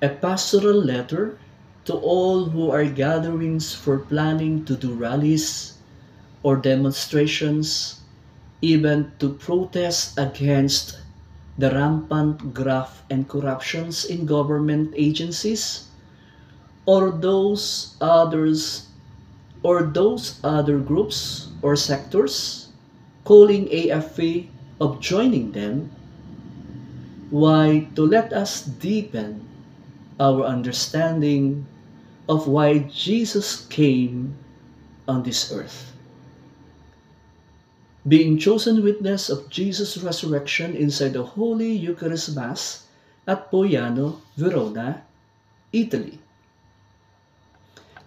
A pastoral letter to all who are gatherings for planning to do rallies or demonstrations, even to protest against the rampant graft and corruptions in government agencies, or those other groups or sectors calling AFA of joining them, why to let us deepen our understanding of why Jesus came on this earth. Being chosen witness of Jesus' resurrection inside the Holy Eucharist Mass at Poiano, Verona, Italy.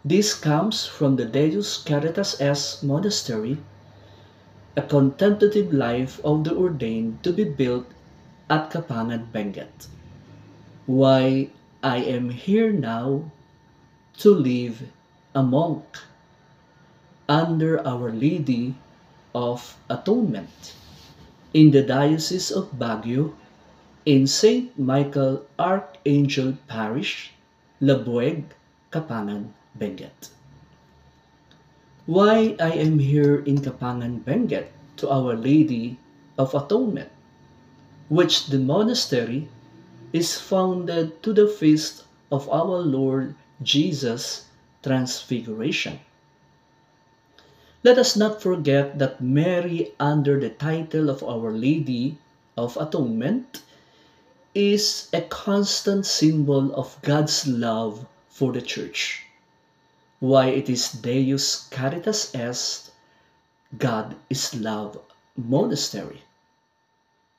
This comes from the Deus Caritas S Monastery, a contemplative life of the ordained to be built at Kapangan, Benguet. Why I am here now to live a monk under Our Lady of Atonement in the Diocese of Baguio in St. Michael Archangel Parish, Labueg, Kapangan, Benguet. Why I am here in Kapangan, Benguet to Our Lady of Atonement, which the monastery is founded to the feast of our Lord Jesus' Transfiguration. Let us not forget that Mary, under the title of Our Lady of Atonement, is a constant symbol of God's love for the Church. Why it is Deus Caritas Est, God is Love Monastery.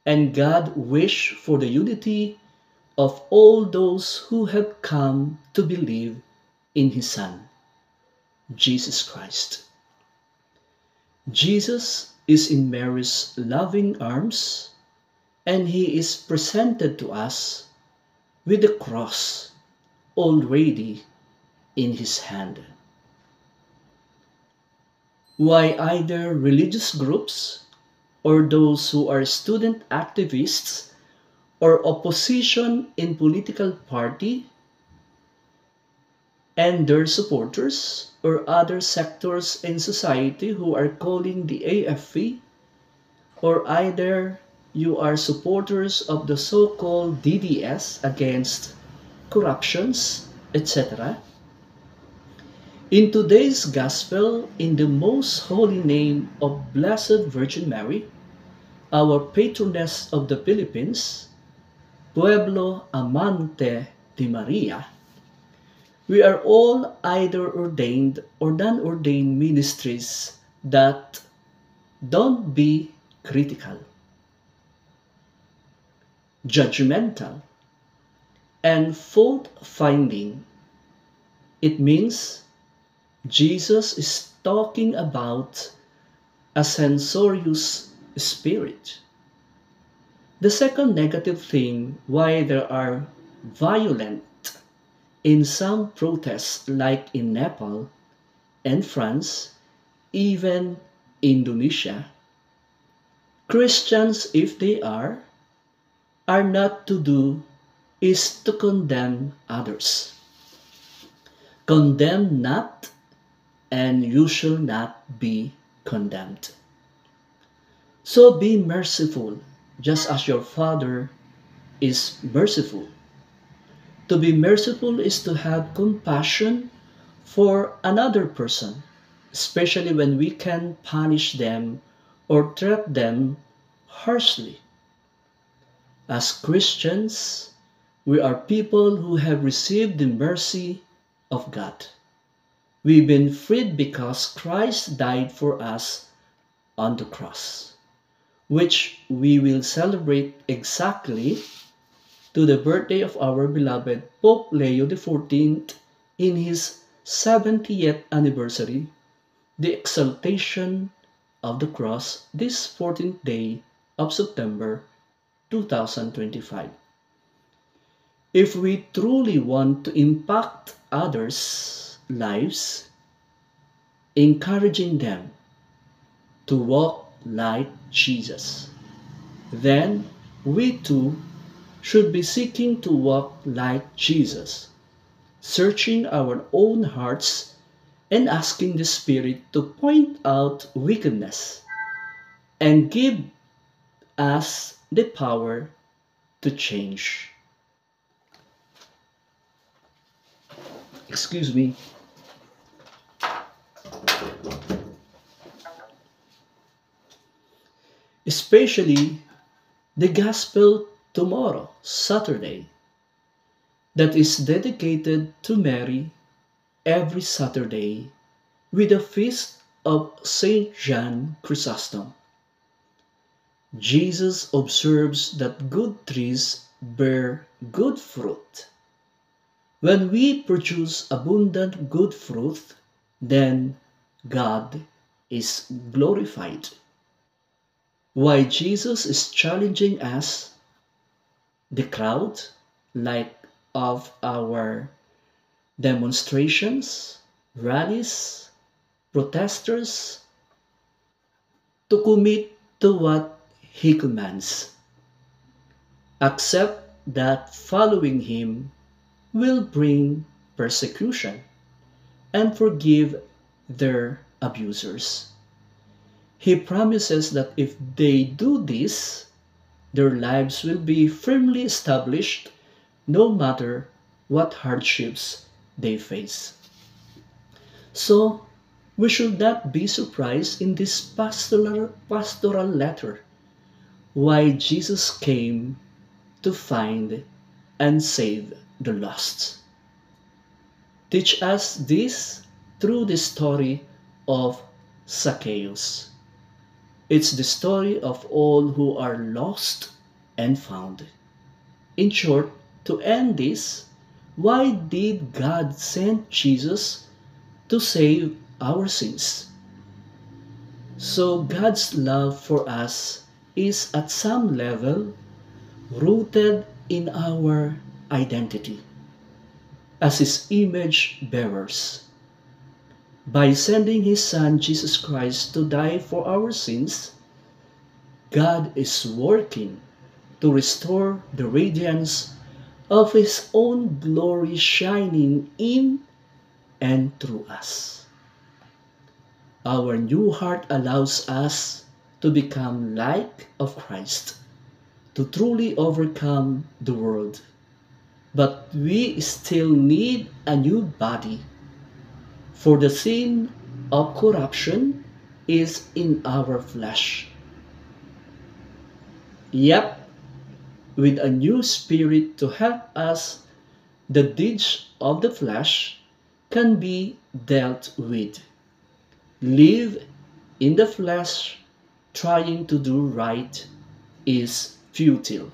And God wished for the unity of all those who have come to believe in His Son, Jesus Christ. Jesus is in Mary's loving arms, and He is presented to us with the cross already in His hand. Why either religious groups or those who are student activists or opposition in political party and their supporters or other sectors in society who are calling the AFP, or either you are supporters of the so-called DDS against corruptions, etc. In today's Gospel, in the most holy name of Blessed Virgin Mary, our patroness of the Philippines, Pueblo Amante de Maria, we are all either ordained or non-ordained ministries that don't be critical, judgmental, and fault-finding. It means Jesus is talking about a censorious spirit. The second negative thing why there are violent in some protests like in Nepal and France, even Indonesia, Christians, if they are not to do is to condemn others. Condemn not, and you shall not be condemned. So be merciful, just as your Father is merciful. To be merciful is to have compassion for another person, especially when we can punish them or treat them harshly. As Christians, we are people who have received the mercy of God. We've been freed because Christ died for us on the cross, which we will celebrate exactly to the birthday of our beloved Pope Leo XIV in his 70th anniversary, the exaltation of the cross this 14th day of September 2025. If we truly want to impact others' lives, encouraging them to walk like Jesus, then we too should be seeking to walk like Jesus, searching our own hearts and asking the Spirit to point out wickedness and give us the power to change. Excuse me. Especially the Gospel tomorrow, Saturday, that is dedicated to Mary every Saturday with the feast of Saint John Chrysostom. Jesus observes that good trees bear good fruit. When we produce abundant good fruit, then God is glorified. Why Jesus is challenging us, the crowd, like of our demonstrations, rallies, protesters, to commit to what he commands. Accept that following him will bring persecution and forgive their abusers. He promises that if they do this, their lives will be firmly established no matter what hardships they face. So, we should not be surprised in this pastoral letter why Jesus came to find and save the lost. Teach us this through the story of Zacchaeus. It's the story of all who are lost and found. In short, to end this, why did God send Jesus to save our sins? So God's love for us is at some level rooted in our identity as His image bearers. By sending His Son Jesus Christ to die for our sins, God is working to restore the radiance of His own glory shining in and through us. Our new heart allows us to become like of Christ, to truly overcome the world. But we still need a new body, for the sin of corruption is in our flesh. Yet, with a new spirit to help us, the deeds of the flesh can be dealt with. Live in the flesh trying to do right is futile.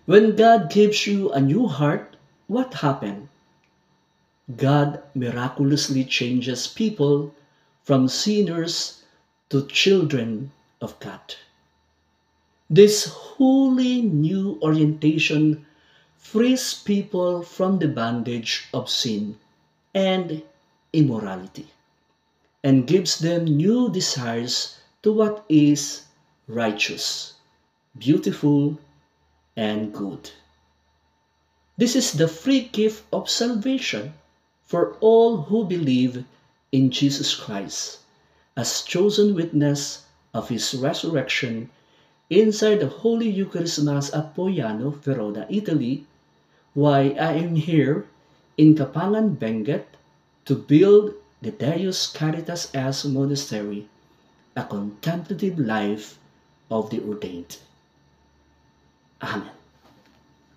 When God gives you a new heart, what happened? God miraculously changes people from sinners to children of God. This wholly new orientation frees people from the bondage of sin and immorality and gives them new desires to what is righteous, beautiful, and good. This is the free gift of salvation for all who believe in Jesus Christ as chosen witness of His resurrection inside the Holy Eucharist Mass at Poiano, Verona, Italy, why I am here in Kapangan, Benguet to build the Deus Caritas as Monastery, a contemplative life of the ordained. Amen.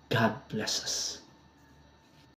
God bless us.